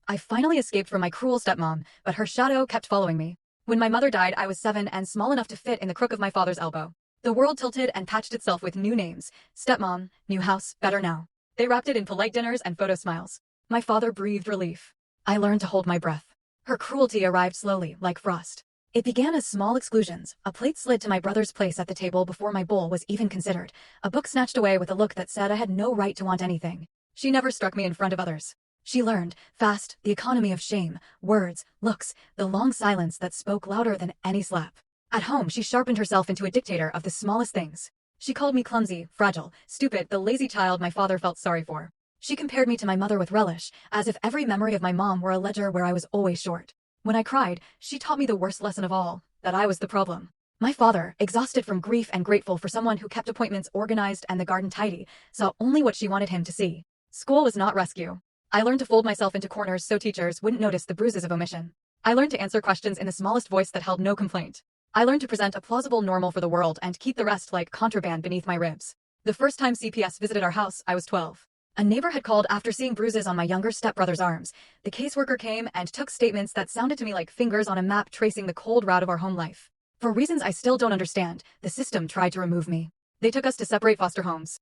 I finally escaped from my cruel stepmom, but her shadow kept following me. When my mother died, I was 7 and small enough to fit in the crook of my father's elbow. The world tilted and patched itself with new names. Stepmom, new house, better now. They wrapped it in polite dinners and photo smiles. My father breathed relief. I learned to hold my breath. Her cruelty arrived slowly, like frost. It began as small exclusions. A plate slid to my brother's place at the table before my bowl was even considered. A book snatched away with a look that said I had no right to want anything. She never struck me in front of others. She learned, fast, the economy of shame, words, looks, the long silence that spoke louder than any slap. At home, she sharpened herself into a dictator of the smallest things. She called me clumsy, fragile, stupid, the lazy child my father felt sorry for. She compared me to my mother with relish, as if every memory of my mom were a ledger where I was always short. When I cried, she taught me the worst lesson of all, that I was the problem. My father, exhausted from grief and grateful for someone who kept appointments organized and the garden tidy, saw only what she wanted him to see. School was not rescue. I learned to fold myself into corners so teachers wouldn't notice the bruises of omission. I learned to answer questions in the smallest voice that held no complaint. I learned to present a plausible normal for the world and keep the rest like contraband beneath my ribs. The first time CPS visited our house, I was 12. A neighbor had called after seeing bruises on my younger stepbrother's arms. The caseworker came and took statements that sounded to me like fingers on a map tracing the cold route of our home life. For reasons I still don't understand, the system tried to remove me. They took us to separate foster homes.